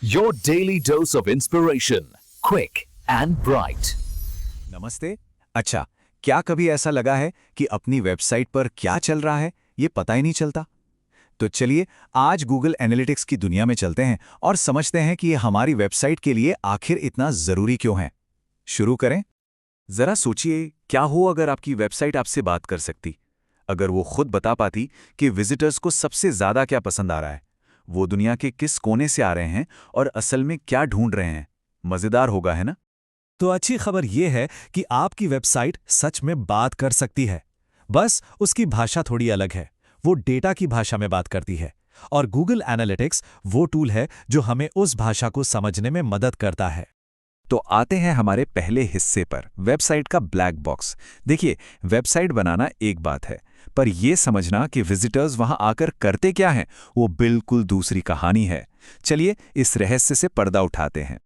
Your daily dose of inspiration, quick and bright. नमस्ते। अच्छा, क्या कभी ऐसा लगा है कि अपनी वेबसाइट पर क्या चल रहा है ये पता ही नहीं चलता? तो चलिए आज गूगल एनालिटिक्स की दुनिया में चलते हैं और समझते हैं कि ये हमारी वेबसाइट के लिए आखिर इतना ज़रूरी क्यों है। शुरू करें। ज़रा सोचिए, क्या हो अगर आपकी वेबसाइट आपसे बात कर सकती, अगर वो खुद बता पाती कि विजिटर्स को सबसे ज़्यादा क्या पसंद आ रहा है, वो दुनिया के किस कोने से आ रहे हैं और असल में क्या ढूंढ रहे हैं। मज़ेदार होगा, है ना? तो अच्छी खबर यह है कि आपकी वेबसाइट सच में बात कर सकती है। बस उसकी भाषा थोड़ी अलग है। वो डेटा की भाषा में बात करती है और गूगल एनालिटिक्स वो टूल है जो हमें उस भाषा को समझने में मदद करता है। तो आते हैं हमारे पहले हिस्से पर, वेबसाइट का ब्लैक बॉक्स। देखिए, वेबसाइट बनाना एक बात है, पर यह समझना कि विजिटर्स वहां आकर करते क्या हैं, वो बिल्कुल दूसरी कहानी है। चलिए इस रहस्य से पर्दा उठाते हैं।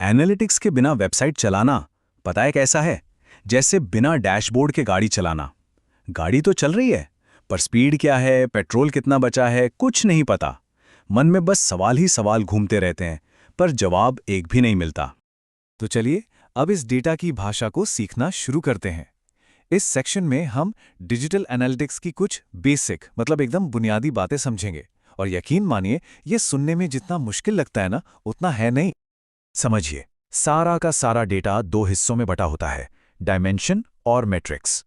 एनालिटिक्स के बिना वेबसाइट चलाना, पता है कैसा है? जैसे बिना डैशबोर्ड के गाड़ी चलाना। गाड़ी तो चल रही है, पर स्पीड क्या है, पेट्रोल कितना बचा है, कुछ नहीं पता। मन में बस सवाल ही सवाल घूमते रहते हैं, पर जवाब एक भी नहीं मिलता। तो चलिए अब इस डेटा की भाषा को सीखना शुरू करते हैं। इस सेक्शन में हम डिजिटल एनालिटिक्स की कुछ बेसिक मतलब एकदम बुनियादी बातें समझेंगे। और यकीन मानिए, ये सुनने में जितना मुश्किल लगता है ना, उतना है नहीं। समझिए, सारा का सारा डेटा दो हिस्सों में बटा होता है, डायमेंशन और मैट्रिक्स।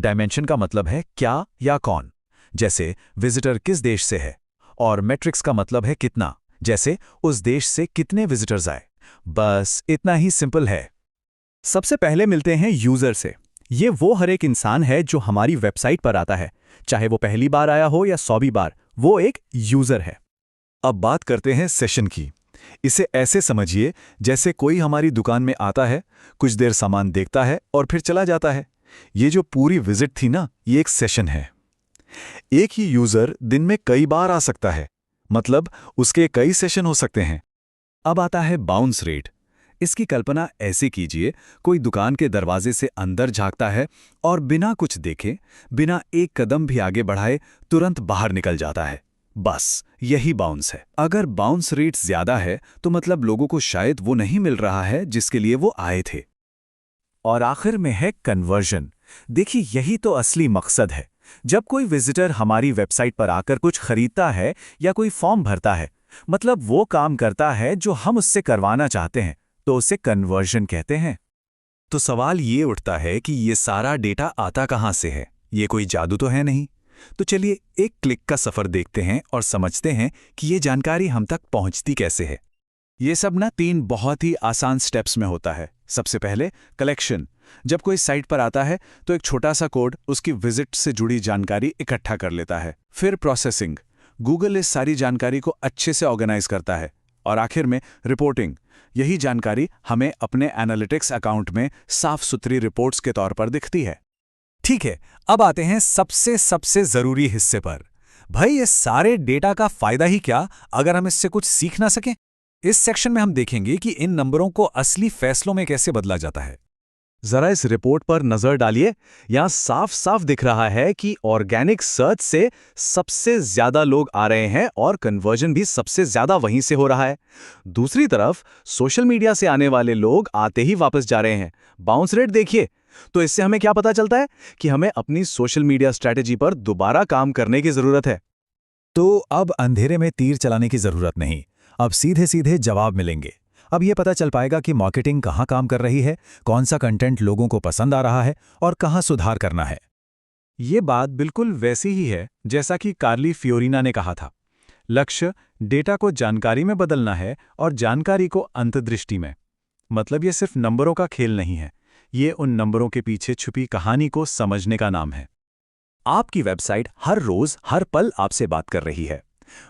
डायमेंशन का मतलब है क्या या कौन, जैसे विजिटर किस देश से है, और मैट्रिक्स का मतलब है कितना, जैसे उस देश से कितने विजिटर्स आए। बस इतना ही सिंपल है। सबसे पहले मिलते हैं यूजर से। ये वो हर एक इंसान है जो हमारी वेबसाइट पर आता है, चाहे वो पहली बार आया हो या 100वीं बार, वो एक यूजर है। अब बात करते हैं सेशन की। इसे ऐसे समझिए जैसे कोई हमारी दुकान में आता है, कुछ देर सामान देखता है और फिर चला जाता है। ये जो पूरी विजिट थी ना, ये एक सेशन है। एक ही यूजर दिन में कई बार आ सकता है, मतलब उसके कई सेशन हो सकते हैं। अब आता है बाउंस रेट। इसकी कल्पना ऐसे कीजिए, कोई दुकान के दरवाजे से अंदर झांकता है और बिना कुछ देखे, बिना एक कदम भी आगे बढ़ाए तुरंत बाहर निकल जाता है। बस यही बाउंस है। अगर बाउंस रेट ज्यादा है तो मतलब लोगों को शायद वो नहीं मिल रहा है जिसके लिए वो आए थे। और आखिर में है कन्वर्जन। देखिए, यही तो असली मकसद है। जब कोई विजिटर हमारी वेबसाइट पर आकर कुछ खरीदता है या कोई फॉर्म भरता है, मतलब वो काम करता है जो हम उससे करवाना चाहते हैं, तो उसे कन्वर्जन कहते हैं। तो सवाल ये उठता है कि ये सारा डेटा आता कहाँ से है? ये कोई जादू तो है नहीं। तो चलिए एक क्लिक का सफर देखते हैं और समझते हैं कि ये जानकारी हम तक पहुंचती कैसे है। ये सब ना 3 बहुत ही आसान स्टेप्स में होता है। सबसे पहले कलेक्शन। जब कोई साइट पर आता है तो एक छोटा सा कोड उसकी विजिट से जुड़ी जानकारी इकट्ठा कर लेता है। फिर प्रोसेसिंग। गूगल इस सारी जानकारी को अच्छे से ऑर्गेनाइज करता है। और आखिर में रिपोर्टिंग। यही जानकारी हमें अपने एनालिटिक्स अकाउंट में साफ सुथरी रिपोर्ट्स के तौर पर दिखती है। ठीक है, अब आते हैं सबसे जरूरी हिस्से पर। भाई, ये सारे डेटा का फायदा ही क्या अगर हम इससे कुछ सीख ना सकें? इस सेक्शन में हम देखेंगे कि इन नंबरों को असली फैसलों में कैसे बदला जाता है। जरा इस रिपोर्ट पर नजर डालिए। यहां साफ साफ दिख रहा है कि ऑर्गेनिक सर्च से सबसे ज्यादा लोग आ रहे हैं और कन्वर्जन भी सबसे ज्यादा वहीं से हो रहा है। दूसरी तरफ सोशल मीडिया से आने वाले लोग आते ही वापस जा रहे हैं। बाउंस रेट देखिए। तो इससे हमें क्या पता चलता है कि हमें अपनी सोशल मीडिया स्ट्रैटेजी पर दोबारा काम करने की जरूरत है। तो अब अंधेरे में तीर चलाने की जरूरत नहीं, अब सीधे सीधे जवाब मिलेंगे। अब यह पता चल पाएगा कि मार्केटिंग कहाँ काम कर रही है, कौन सा कंटेंट लोगों को पसंद आ रहा है और कहाँ सुधार करना है। ये बात बिल्कुल वैसी ही है जैसा कि कार्ली फियोरिना ने कहा था। लक्ष्य डेटा को जानकारी में बदलना है और जानकारी को अंतर्दृष्टि में। मतलब ये सिर्फ नंबरों का खेल नहीं है, ये उन नंबरों के पीछे छुपी कहानी को समझने का नाम है। आपकी वेबसाइट हर रोज हर पल आपसे बात कर रही है।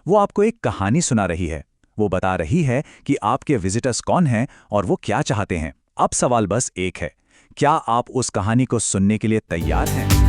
वो आपको एक कहानी सुना रही है। वो बता रही है कि आपके विजिटर्स कौन हैं और वो क्या चाहते हैं। अब सवाल बस एक है, क्या आप उस कहानी को सुनने के लिए तैयार हैं?